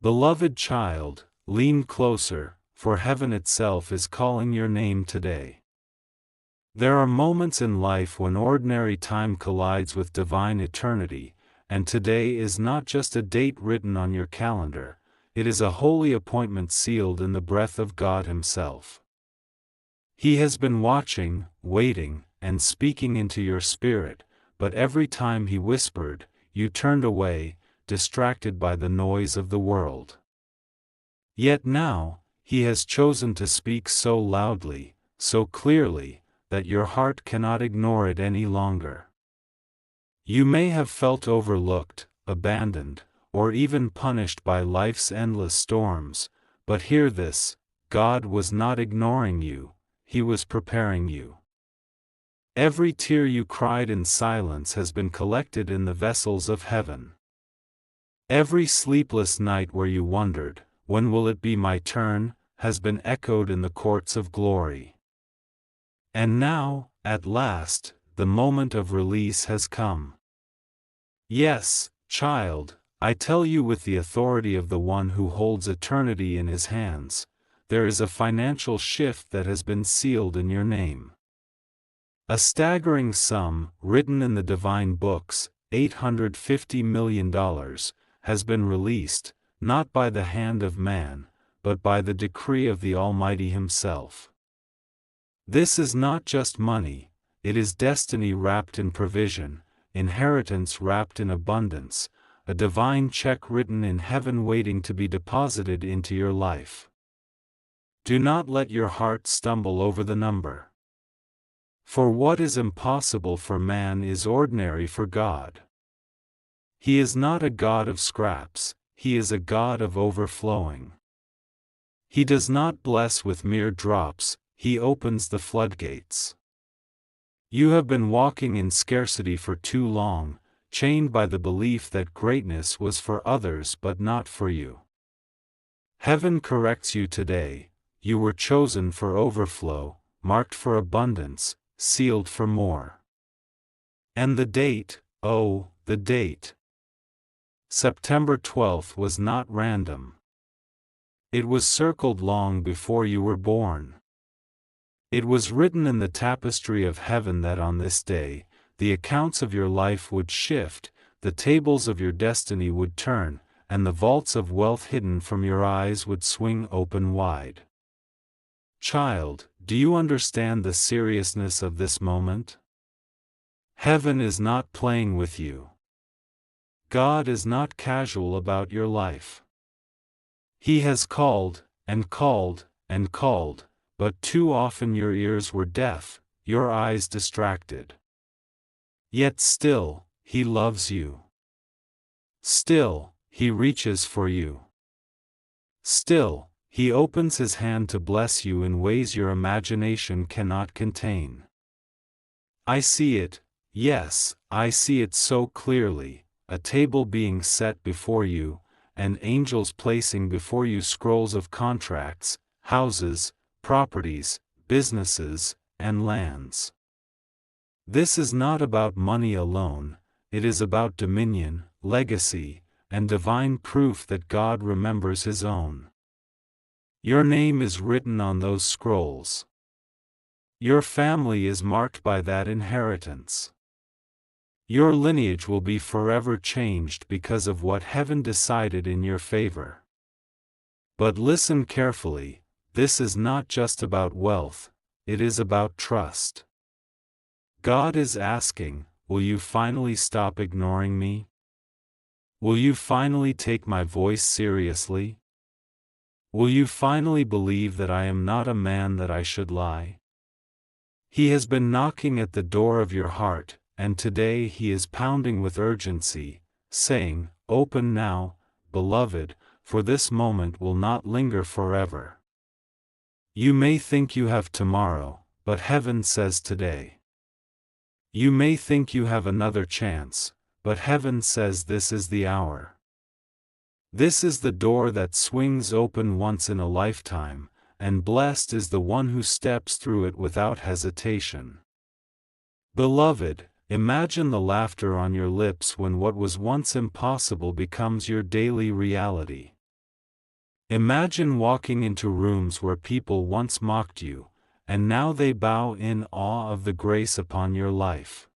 Beloved child, lean closer, for heaven itself is calling your name today. There are moments in life when ordinary time collides with divine eternity, and today is not just a date written on your calendar, it is a holy appointment sealed in the breath of God Himself. He has been watching, waiting, and speaking into your spirit, but every time He whispered, you turned away, distracted by the noise of the world. Yet now, He has chosen to speak so loudly, so clearly, that your heart cannot ignore it any longer. You may have felt overlooked, abandoned, or even punished by life's endless storms, but hear this: God was not ignoring you, He was preparing you. Every tear you cried in silence has been collected in the vessels of heaven. Every sleepless night where you wondered, when will it be my turn, has been echoed in the courts of glory. And now, at last, the moment of release has come. Yes, child, I tell you with the authority of the one who holds eternity in his hands, there is a financial shift that has been sealed in your name. A staggering sum, written in the divine books, $850 million, has been released, not by the hand of man, but by the decree of the Almighty Himself. This is not just money, it is destiny wrapped in provision, inheritance wrapped in abundance, a divine check written in heaven waiting to be deposited into your life. Do not let your heart stumble over the number. For what is impossible for man is ordinary for God. He is not a God of scraps, He is a God of overflowing. He does not bless with mere drops, He opens the floodgates. You have been walking in scarcity for too long, chained by the belief that greatness was for others but not for you. Heaven corrects you today: you were chosen for overflow, marked for abundance, sealed for more. And the date, oh, the date. September 12th was not random. It was circled long before you were born. It was written in the tapestry of heaven that on this day, the accounts of your life would shift, the tables of your destiny would turn, and the vaults of wealth hidden from your eyes would swing open wide. Child, do you understand the seriousness of this moment? Heaven is not playing with you. God is not casual about your life. He has called, and called, and called, but too often your ears were deaf, your eyes distracted. Yet still, He loves you. Still, He reaches for you. Still, He opens His hand to bless you in ways your imagination cannot contain. I see it, yes, I see it so clearly, a table being set before you, and angels placing before you scrolls of contracts, houses, properties, businesses, and lands. This is not about money alone, it is about dominion, legacy, and divine proof that God remembers His own. Your name is written on those scrolls. Your family is marked by that inheritance. Your lineage will be forever changed because of what heaven decided in your favor. But listen carefully, this is not just about wealth, it is about trust. God is asking, will you finally stop ignoring me? Will you finally take my voice seriously? Will you finally believe that I am not a man that I should lie? He has been knocking at the door of your heart, and today He is pounding with urgency, saying, "Open now, beloved, for this moment will not linger forever." You may think you have tomorrow, but heaven says today. You may think you have another chance, but heaven says this is the hour. This is the door that swings open once in a lifetime, and blessed is the one who steps through it without hesitation. Beloved, imagine the laughter on your lips when what was once impossible becomes your daily reality. Imagine walking into rooms where people once mocked you, and now they bow in awe of the grace upon your life.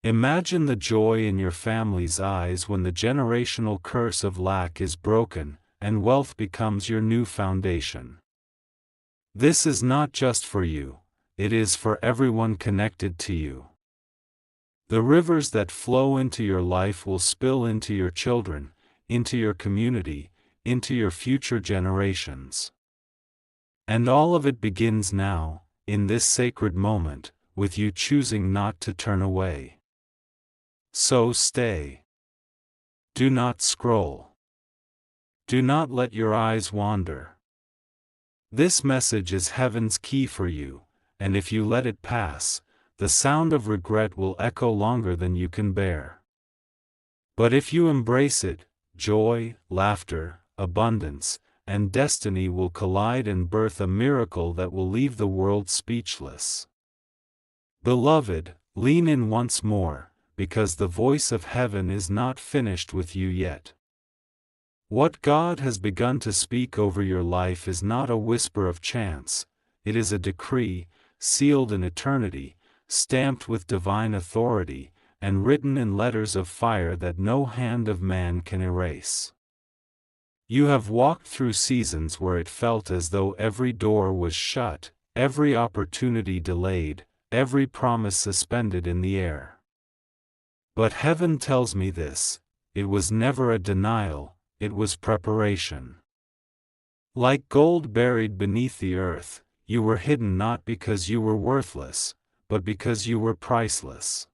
Imagine the joy in your family's eyes when the generational curse of lack is broken, and wealth becomes your new foundation. This is not just for you, it is for everyone connected to you. The rivers that flow into your life will spill into your children, into your community, into your future generations. And all of it begins now, in this sacred moment, with you choosing not to turn away. So stay. Do not scroll. Do not let your eyes wander. This message is heaven's key for you, and if you let it pass, the sound of regret will echo longer than you can bear. But if you embrace it, joy, laughter, abundance, and destiny will collide and birth a miracle that will leave the world speechless. Beloved, lean in once more, because the voice of heaven is not finished with you yet. What God has begun to speak over your life is not a whisper of chance, it is a decree, sealed in eternity, stamped with divine authority, and written in letters of fire that no hand of man can erase. You have walked through seasons where it felt as though every door was shut, every opportunity delayed, every promise suspended in the air. But heaven tells me this: it was never a denial, it was preparation. Like gold buried beneath the earth, you were hidden not because you were worthless, but because you were priceless.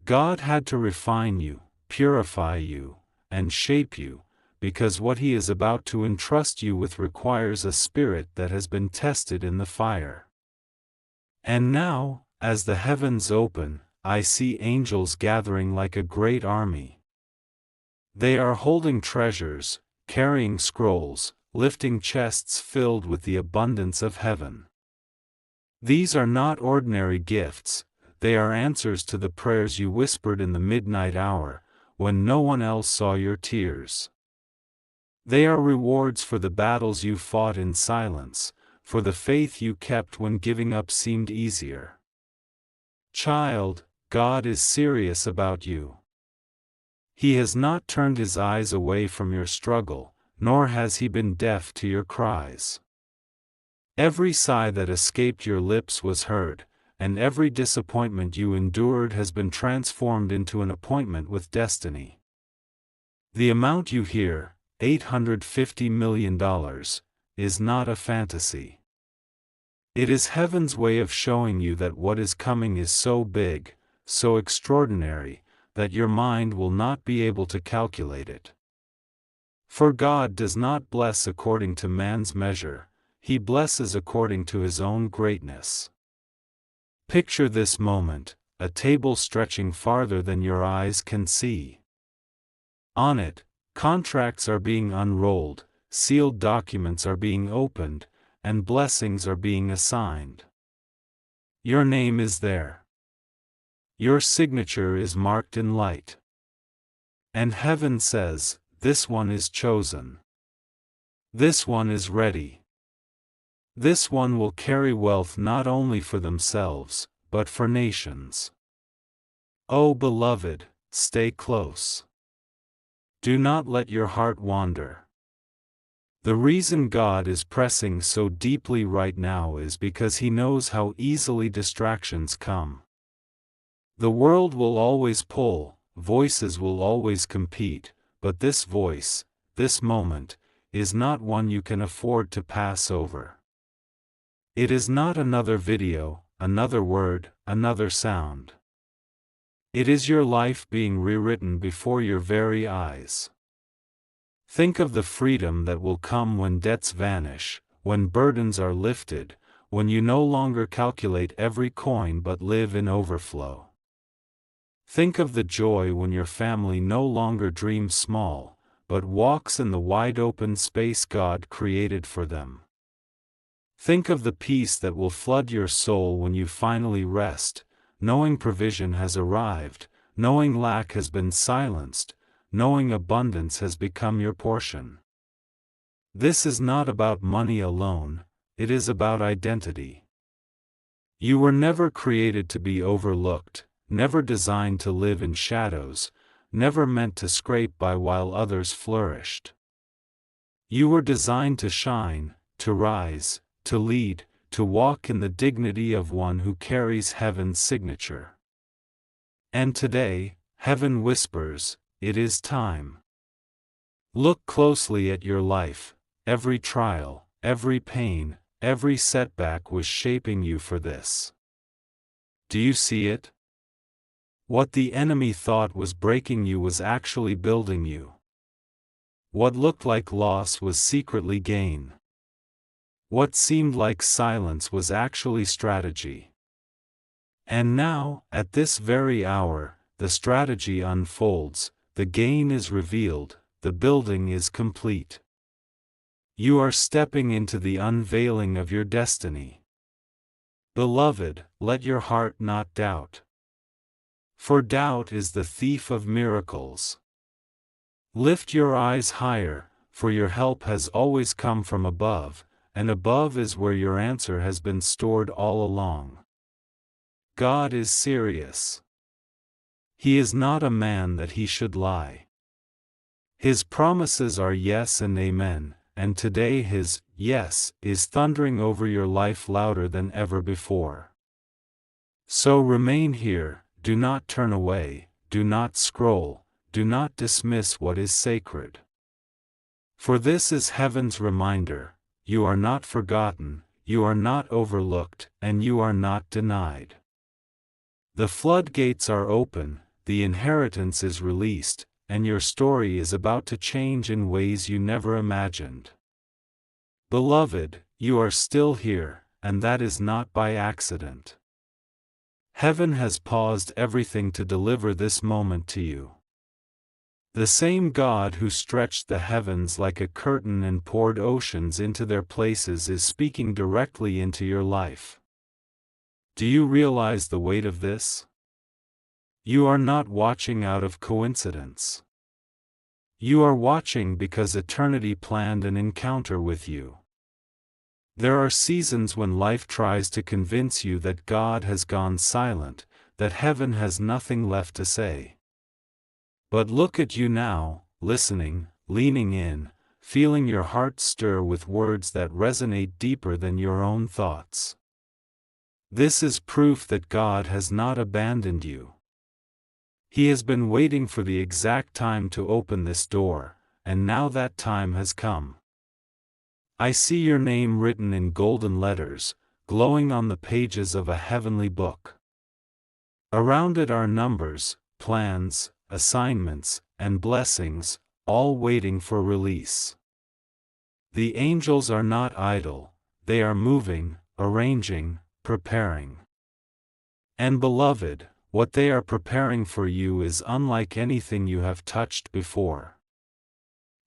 God had to refine you, purify you, and shape you, because what He is about to entrust you with requires a spirit that has been tested in the fire. And now, as the heavens open, I see angels gathering like a great army. They are holding treasures, carrying scrolls, lifting chests filled with the abundance of heaven. These are not ordinary gifts, they are answers to the prayers you whispered in the midnight hour, when no one else saw your tears. They are rewards for the battles you fought in silence, for the faith you kept when giving up seemed easier. Child, God is serious about you. He has not turned His eyes away from your struggle, nor has He been deaf to your cries. Every sigh that escaped your lips was heard, and every disappointment you endured has been transformed into an appointment with destiny. The amount you hear, $850 million, is not a fantasy. It is heaven's way of showing you that what is coming is so big, so extraordinary, that your mind will not be able to calculate it. For God does not bless according to man's measure, He blesses according to His own greatness. Picture this moment, a table stretching farther than your eyes can see. On it, contracts are being unrolled, sealed documents are being opened, and blessings are being assigned. Your name is there. Your signature is marked in light. And heaven says, this one is chosen. This one is ready. This one will carry wealth not only for themselves, but for nations. Oh beloved, stay close. Do not let your heart wander. The reason God is pressing so deeply right now is because He knows how easily distractions come. The world will always pull, voices will always compete, but this voice, this moment, is not one you can afford to pass over. It is not another video, another word, another sound. It is your life being rewritten before your very eyes. Think of the freedom that will come when debts vanish, when burdens are lifted, when you no longer calculate every coin but live in overflow. Think of the joy when your family no longer dreams small, but walks in the wide-open space God created for them. Think of the peace that will flood your soul when you finally rest, knowing provision has arrived, knowing lack has been silenced, knowing abundance has become your portion. This is not about money alone, it is about identity. You were never created to be overlooked, never designed to live in shadows, never meant to scrape by while others flourished. You were designed to shine, to rise, to lead, to walk in the dignity of one who carries heaven's signature. And today, heaven whispers, it is time. Look closely at your life. Every trial, every pain, every setback was shaping you for this. Do you see it? What the enemy thought was breaking you was actually building you. What looked like loss was secretly gain. What seemed like silence was actually strategy. And now, at this very hour, the strategy unfolds, the gain is revealed, the building is complete. You are stepping into the unveiling of your destiny. Beloved, let your heart not doubt. For doubt is the thief of miracles. Lift your eyes higher, for your help has always come from above, and above is where your answer has been stored all along. God is serious. He is not a man that he should lie. His promises are yes and amen, and today his yes is thundering over your life louder than ever before. So remain here, do not turn away, do not scroll, do not dismiss what is sacred. For this is heaven's reminder, you are not forgotten, you are not overlooked, and you are not denied. The floodgates are open, the inheritance is released, and your story is about to change in ways you never imagined. Beloved, you are still here, and that is not by accident. Heaven has paused everything to deliver this moment to you. The same God who stretched the heavens like a curtain and poured oceans into their places is speaking directly into your life. Do you realize the weight of this? You are not watching out of coincidence. You are watching because eternity planned an encounter with you. There are seasons when life tries to convince you that God has gone silent, that heaven has nothing left to say. But look at you now, listening, leaning in, feeling your heart stir with words that resonate deeper than your own thoughts. This is proof that God has not abandoned you. He has been waiting for the exact time to open this door, and now that time has come. I see your name written in golden letters, glowing on the pages of a heavenly book. Around it are numbers, plans, assignments, and blessings, all waiting for release. The angels are not idle, they are moving, arranging, preparing. And beloved, what they are preparing for you is unlike anything you have touched before.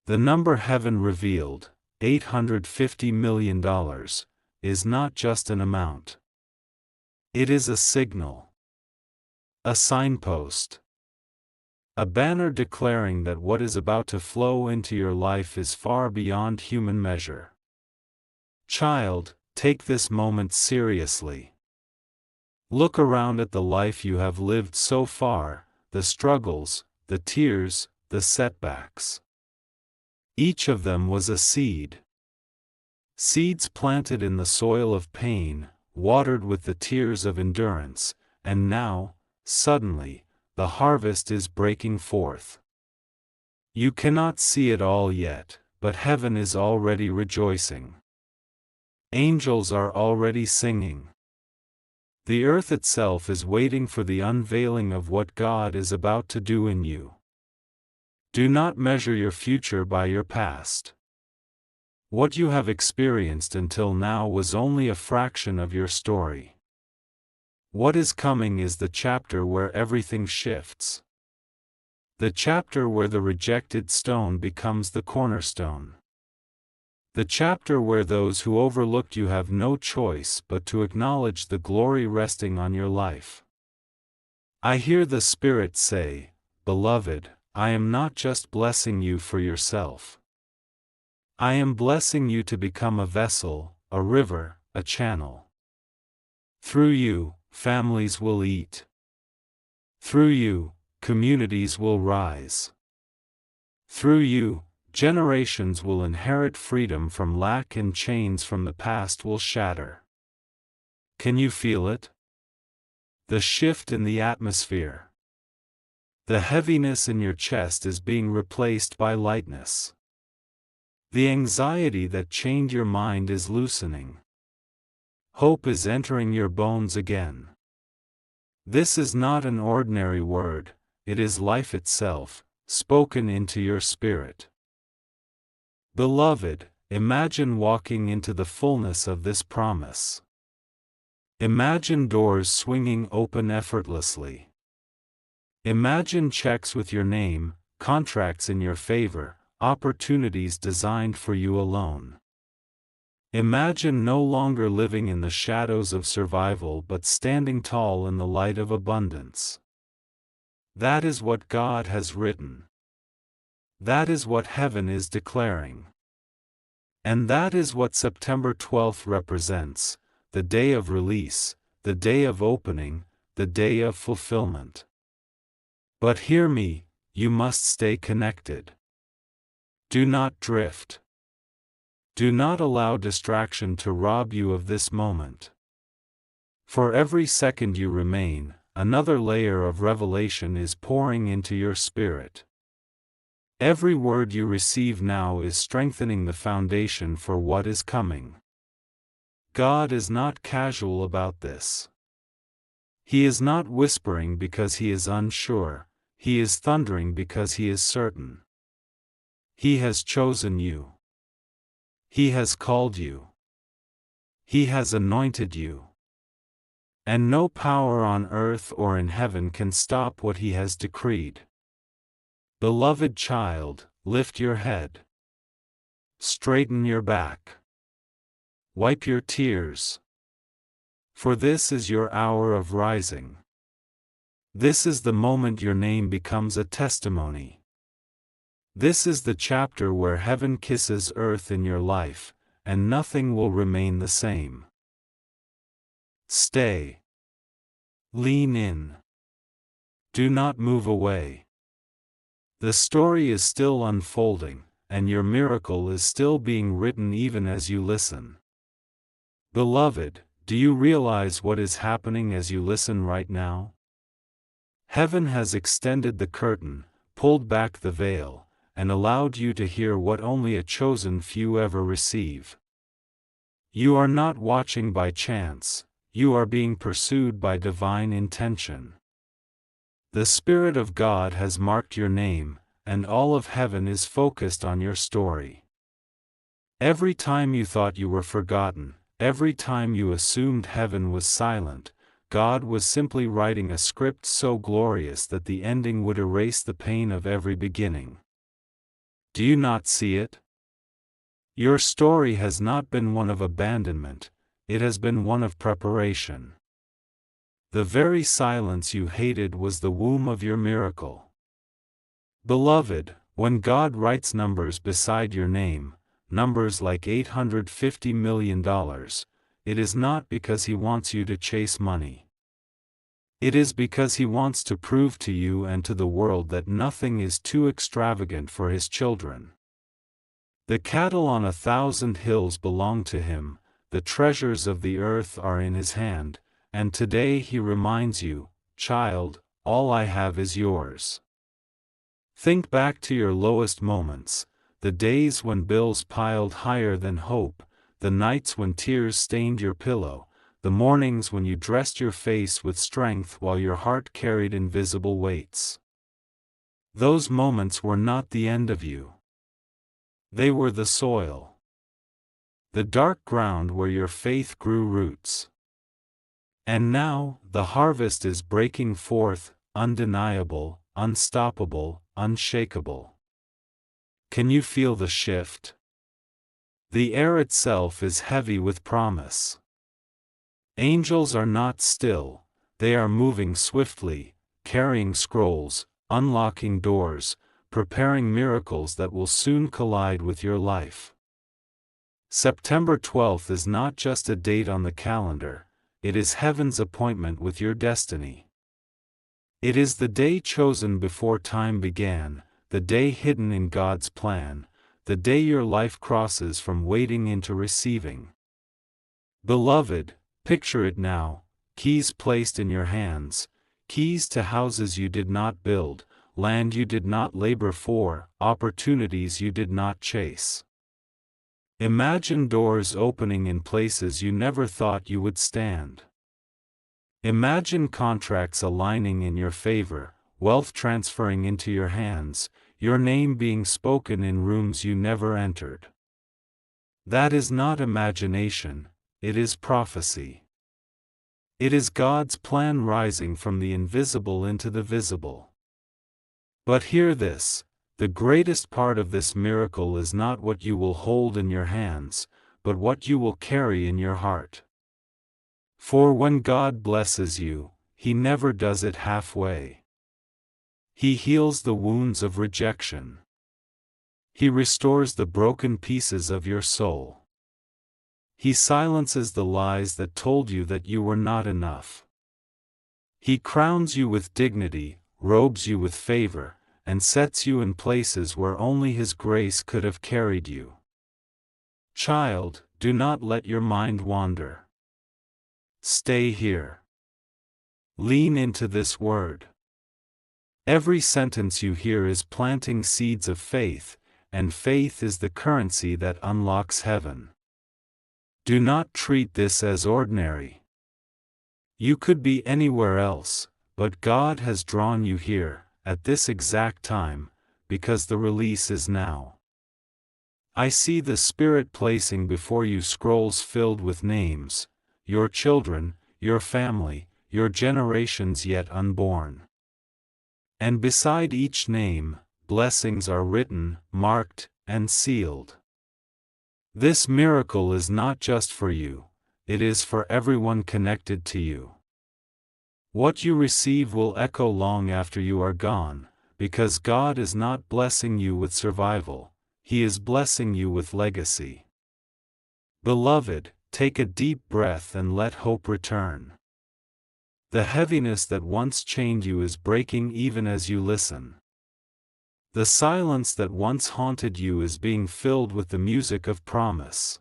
The number heaven revealed, $850 million, is not just an amount. It is a signal. A signpost. A banner declaring that what is about to flow into your life is far beyond human measure. Child, take this moment seriously. Look around at the life you have lived so far, the struggles, the tears, the setbacks. Each of them was a seed. Seeds planted in the soil of pain, watered with the tears of endurance, and now, suddenly, the harvest is breaking forth. You cannot see it all yet, but heaven is already rejoicing. Angels are already singing. The earth itself is waiting for the unveiling of what God is about to do in you. Do not measure your future by your past. What you have experienced until now was only a fraction of your story. What is coming is the chapter where everything shifts. The chapter where the rejected stone becomes the cornerstone. The chapter where those who overlooked you have no choice but to acknowledge the glory resting on your life. I hear the Spirit say, Beloved, I am not just blessing you for yourself. I am blessing you to become a vessel, a river, a channel. Through you, families will eat. Through you, communities will rise. Through you, generations will inherit freedom from lack, and chains from the past will shatter. Can you feel it? The shift in the atmosphere. The heaviness in your chest is being replaced by lightness. The anxiety that chained your mind is loosening. Hope is entering your bones again. This is not an ordinary word, it is life itself, spoken into your spirit. Beloved, imagine walking into the fullness of this promise. Imagine doors swinging open effortlessly. Imagine checks with your name, contracts in your favor, opportunities designed for you alone. Imagine no longer living in the shadows of survival but standing tall in the light of abundance. That is what God has written. That is what heaven is declaring. And that is what September 12th represents, the day of release, the day of opening, the day of fulfillment. But hear me, you must stay connected. Do not drift. Do not allow distraction to rob you of this moment. For every second you remain, another layer of revelation is pouring into your spirit. Every word you receive now is strengthening the foundation for what is coming. God is not casual about this. He is not whispering because he is unsure, he is thundering because he is certain. He has chosen you. He has called you. He has anointed you. And no power on earth or in heaven can stop what he has decreed. Beloved child, lift your head. Straighten your back. Wipe your tears. For this is your hour of rising. This is the moment your name becomes a testimony. This is the chapter where heaven kisses earth in your life, and nothing will remain the same. Stay. Lean in. Do not move away. The story is still unfolding, and your miracle is still being written even as you listen. Beloved, do you realize what is happening as you listen right now? Heaven has extended the curtain, pulled back the veil, and allowed you to hear what only a chosen few ever receive. You are not watching by chance, you are being pursued by divine intention. The Spirit of God has marked your name, and all of heaven is focused on your story. Every time you thought you were forgotten, every time you assumed heaven was silent, God was simply writing a script so glorious that the ending would erase the pain of every beginning. Do you not see it? Your story has not been one of abandonment, it has been one of preparation. The very silence you hated was the womb of your miracle. Beloved, when God writes numbers beside your name, numbers like $850 million, it is not because he wants you to chase money. It is because he wants to prove to you and to the world that nothing is too extravagant for his children. The cattle on 1,000 hills belong to him, the treasures of the earth are in his hand, and today he reminds you, child, all I have is yours. Think back to your lowest moments, the days when bills piled higher than hope, the nights when tears stained your pillow, the mornings when you dressed your face with strength while your heart carried invisible weights. Those moments were not the end of you. They were the soil. The dark ground where your faith grew roots. And now, the harvest is breaking forth, undeniable, unstoppable, unshakable. Can you feel the shift? The air itself is heavy with promise. Angels are not still, they are moving swiftly, carrying scrolls, unlocking doors, preparing miracles that will soon collide with your life. September 12th is not just a date on the calendar, it is heaven's appointment with your destiny. It is the day chosen before time began, the day hidden in God's plan, the day your life crosses from waiting into receiving. Beloved, picture it now, keys placed in your hands, keys to houses you did not build, land you did not labor for, opportunities you did not chase. Imagine doors opening in places you never thought you would stand. Imagine contracts aligning in your favor, wealth transferring into your hands, your name being spoken in rooms you never entered. That is not imagination, it is prophecy. It is God's plan rising from the invisible into the visible. But hear this, the greatest part of this miracle is not what you will hold in your hands, but what you will carry in your heart. For when God blesses you, He never does it halfway. He heals the wounds of rejection. He restores the broken pieces of your soul. He silences the lies that told you that you were not enough. He crowns you with dignity, robes you with favor, and sets you in places where only His grace could have carried you. Child, do not let your mind wander. Stay here. Lean into this word. Every sentence you hear is planting seeds of faith, and faith is the currency that unlocks heaven. Do not treat this as ordinary. You could be anywhere else, but God has drawn you here, at this exact time, because the release is now. I see the Spirit placing before you scrolls filled with names, your children, your family, your generations yet unborn. And beside each name, blessings are written, marked, and sealed. This miracle is not just for you, it is for everyone connected to you. What you receive will echo long after you are gone, because God is not blessing you with survival, He is blessing you with legacy. Beloved, take a deep breath and let hope return. The heaviness that once chained you is breaking even as you listen. The silence that once haunted you is being filled with the music of promise.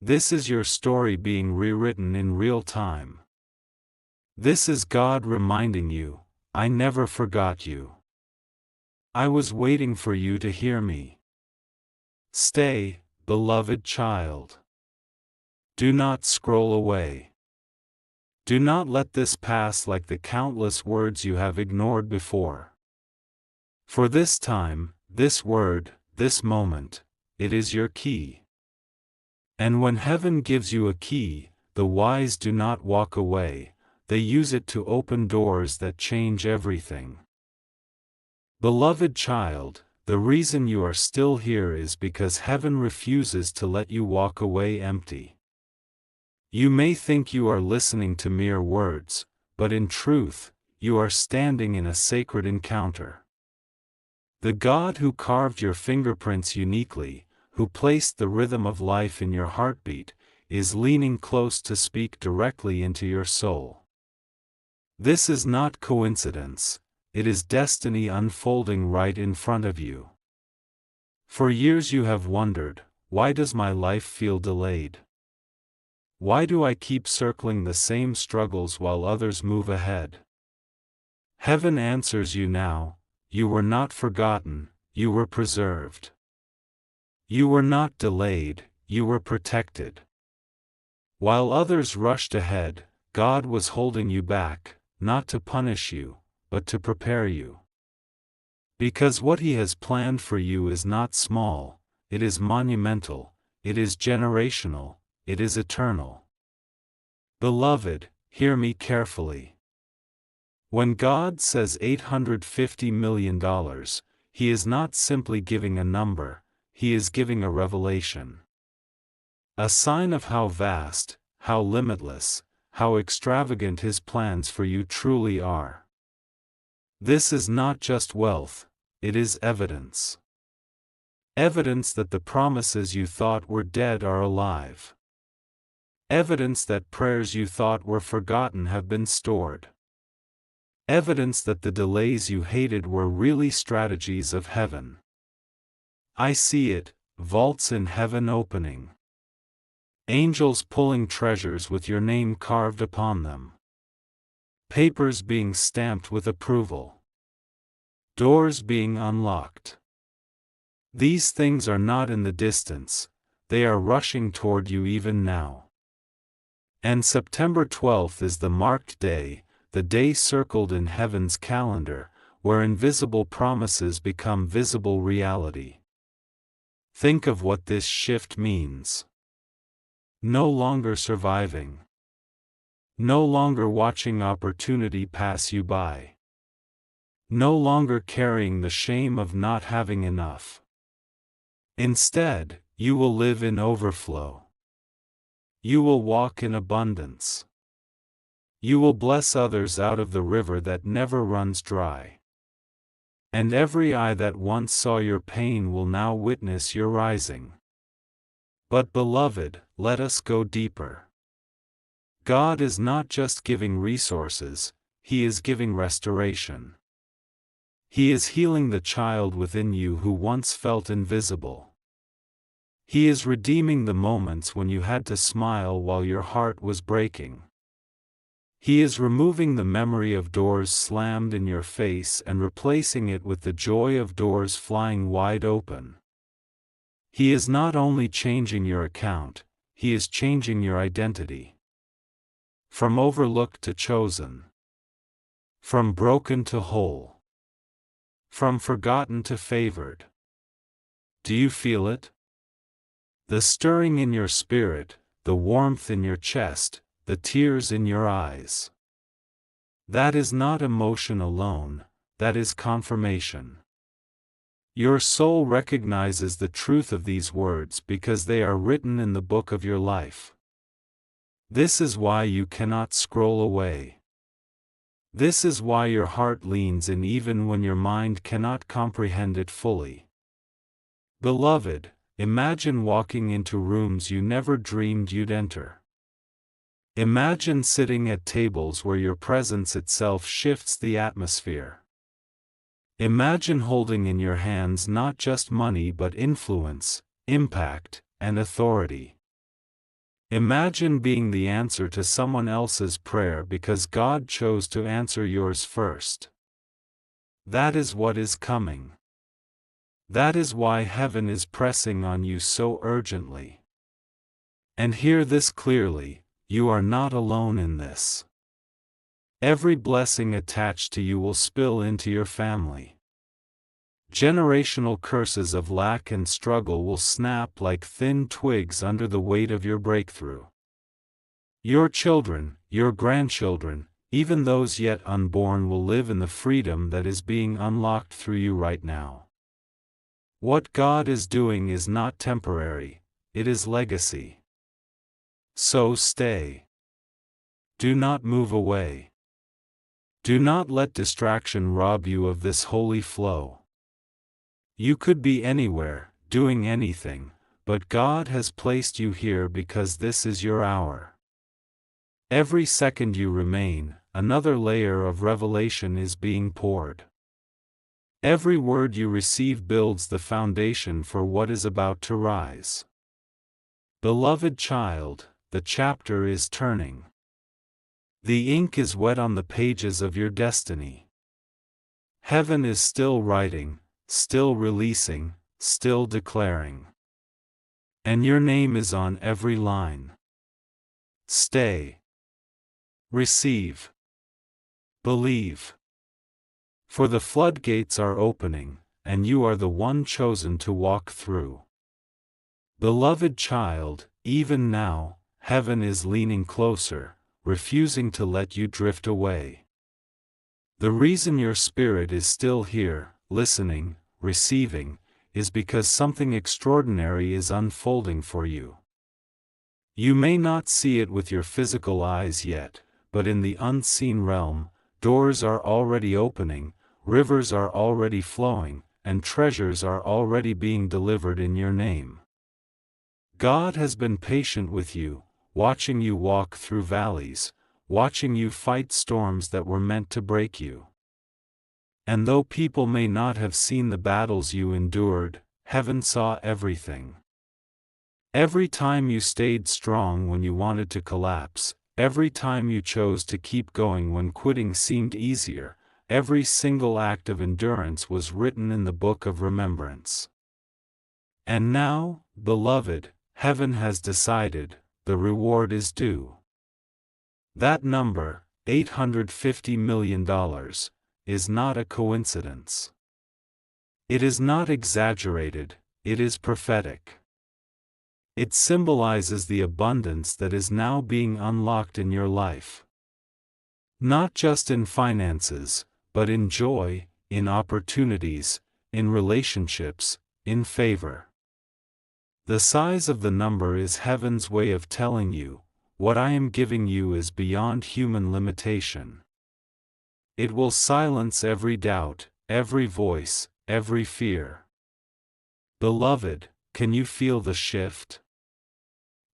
This is your story being rewritten in real time. This is God reminding you, I never forgot you. I was waiting for you to hear me. Stay, beloved child. Do not scroll away. Do not let this pass like the countless words you have ignored before. For this time, this word, this moment, it is your key. And when heaven gives you a key, the wise do not walk away, they use it to open doors that change everything. Beloved child, the reason you are still here is because heaven refuses to let you walk away empty. You may think you are listening to mere words, but in truth, you are standing in a sacred encounter. The God who carved your fingerprints uniquely, who placed the rhythm of life in your heartbeat, is leaning close to speak directly into your soul. This is not coincidence, it is destiny unfolding right in front of you. For years you have wondered, why does my life feel delayed? Why do I keep circling the same struggles while others move ahead? Heaven answers you now, you were not forgotten, you were preserved. You were not delayed, you were protected. While others rushed ahead, God was holding you back, not to punish you, but to prepare you. Because what He has planned for you is not small, it is monumental, it is generational, it is eternal. Beloved, hear me carefully. When God says $850 million, He is not simply giving a number, He is giving a revelation. A sign of how vast, how limitless, how extravagant His plans for you truly are. This is not just wealth, it is evidence. Evidence that the promises you thought were dead are alive. Evidence that prayers you thought were forgotten have been stored. Evidence that the delays you hated were really strategies of heaven. I see it, vaults in heaven opening. Angels pulling treasures with your name carved upon them. Papers being stamped with approval. Doors being unlocked. These things are not in the distance, they are rushing toward you even now. And September 12th is the marked day, the day circled in heaven's calendar, where invisible promises become visible reality. Think of what this shift means. No longer surviving. No longer watching opportunity pass you by. No longer carrying the shame of not having enough. Instead, you will live in overflow. You will walk in abundance. You will bless others out of the river that never runs dry. And every eye that once saw your pain will now witness your rising. But beloved, let us go deeper. God is not just giving resources, He is giving restoration. He is healing the child within you who once felt invisible. He is redeeming the moments when you had to smile while your heart was breaking. He is removing the memory of doors slammed in your face and replacing it with the joy of doors flying wide open. He is not only changing your account, He is changing your identity. From overlooked to chosen. From broken to whole. From forgotten to favored. Do you feel it? The stirring in your spirit, the warmth in your chest, the tears in your eyes. That is not emotion alone, that is confirmation. Your soul recognizes the truth of these words because they are written in the book of your life. This is why you cannot scroll away. This is why your heart leans in even when your mind cannot comprehend it fully. Beloved, imagine walking into rooms you never dreamed you'd enter. Imagine sitting at tables where your presence itself shifts the atmosphere. Imagine holding in your hands not just money but influence, impact, and authority. Imagine being the answer to someone else's prayer because God chose to answer yours first. That is what is coming. That is why heaven is pressing on you so urgently. And hear this clearly, you are not alone in this. Every blessing attached to you will spill into your family. Generational curses of lack and struggle will snap like thin twigs under the weight of your breakthrough. Your children, your grandchildren, even those yet unborn will live in the freedom that is being unlocked through you right now. What God is doing is not temporary, it is legacy. So stay. Do not move away. Do not let distraction rob you of this holy flow. You could be anywhere, doing anything, but God has placed you here because this is your hour. Every second you remain, another layer of revelation is being poured. Every word you receive builds the foundation for what is about to rise. Beloved child, the chapter is turning. The ink is wet on the pages of your destiny. Heaven is still writing, still releasing, still declaring. And your name is on every line. Stay. Receive. Believe. For the floodgates are opening, and you are the one chosen to walk through. Beloved child, even now, heaven is leaning closer, refusing to let you drift away. The reason your spirit is still here, listening, receiving, is because something extraordinary is unfolding for you. You may not see it with your physical eyes yet, but in the unseen realm, doors are already opening, rivers are already flowing, and treasures are already being delivered in your name. God has been patient with you, watching you walk through valleys, watching you fight storms that were meant to break you. And though people may not have seen the battles you endured, heaven saw everything. Every time you stayed strong when you wanted to collapse, every time you chose to keep going when quitting seemed easier, every single act of endurance was written in the book of remembrance. And now, beloved, heaven has decided, the reward is due. That number, $850 million, is not a coincidence. It is not exaggerated, it is prophetic. It symbolizes the abundance that is now being unlocked in your life. Not just in finances, but in joy, in opportunities, in relationships, in favor. The size of the number is heaven's way of telling you, what I am giving you is beyond human limitation. It will silence every doubt, every voice, every fear. Beloved, can you feel the shift?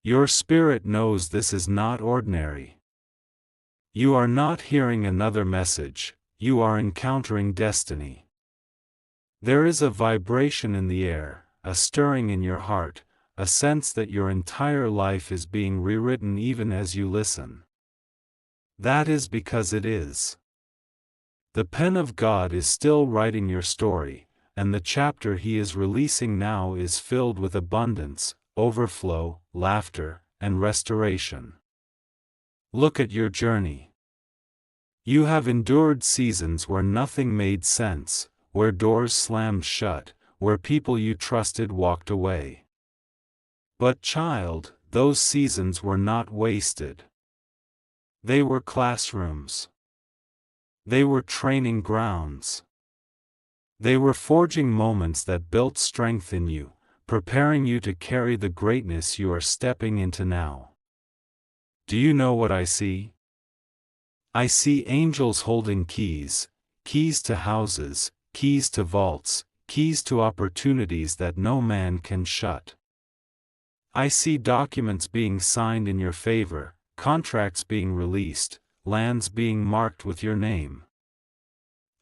Your spirit knows this is not ordinary. You are not hearing another message, you are encountering destiny. There is a vibration in the air, a stirring in your heart, a sense that your entire life is being rewritten even as you listen. That is because it is. The pen of God is still writing your story, and the chapter He is releasing now is filled with abundance, overflow, laughter, and restoration. Look at your journey. You have endured seasons where nothing made sense, where doors slammed shut, where people you trusted walked away. But child, those seasons were not wasted. They were classrooms. They were training grounds. They were forging moments that built strength in you, preparing you to carry the greatness you are stepping into now. Do you know what I see? I see angels holding keys, keys to houses, keys to vaults, keys to opportunities that no man can shut. I see documents being signed in your favor, contracts being released, lands being marked with your name.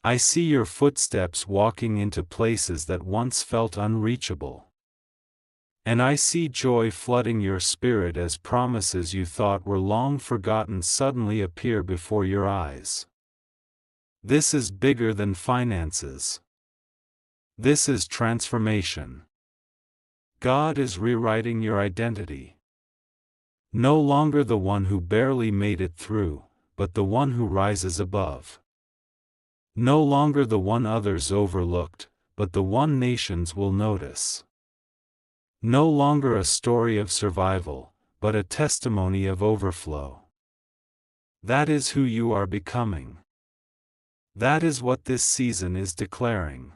I see your footsteps walking into places that once felt unreachable. And I see joy flooding your spirit as promises you thought were long forgotten suddenly appear before your eyes. This is bigger than finances. This is transformation. God is rewriting your identity. No longer the one who barely made it through, but the one who rises above. No longer the one others overlooked, but the one nations will notice. No longer a story of survival, but a testimony of overflow. That is who you are becoming. That is what this season is declaring.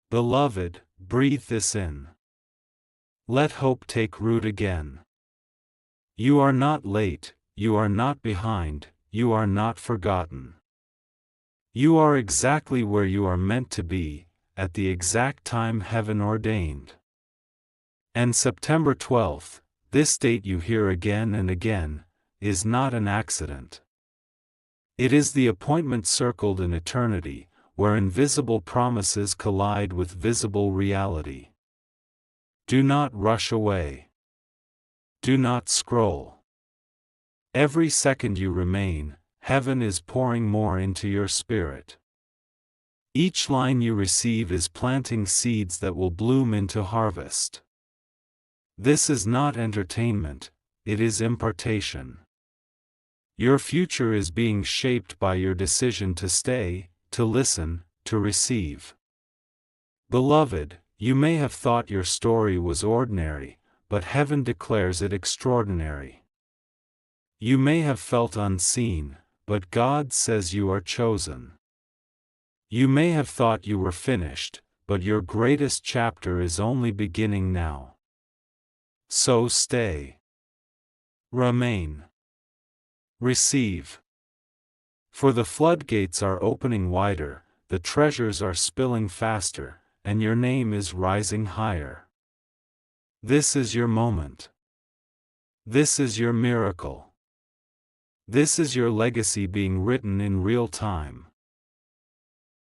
Beloved, breathe this in. Let hope take root again. You are not late, you are not behind, you are not forgotten. You are exactly where you are meant to be, at the exact time heaven ordained. And September 12th, this date you hear again and again, is not an accident. It is the appointment circled in eternity, where invisible promises collide with visible reality. Do not rush away. Do not scroll. Every second you remain, heaven is pouring more into your spirit. Each line you receive is planting seeds that will bloom into harvest. This is not entertainment, it is impartation. Your future is being shaped by your decision to stay, to listen, to receive. Beloved, you may have thought your story was ordinary, but heaven declares it extraordinary. You may have felt unseen, but God says you are chosen. You may have thought you were finished, but your greatest chapter is only beginning now. So stay. Remain. Receive. For the floodgates are opening wider, the treasures are spilling faster, and your name is rising higher. This is your moment. This is your miracle. This is your legacy being written in real time.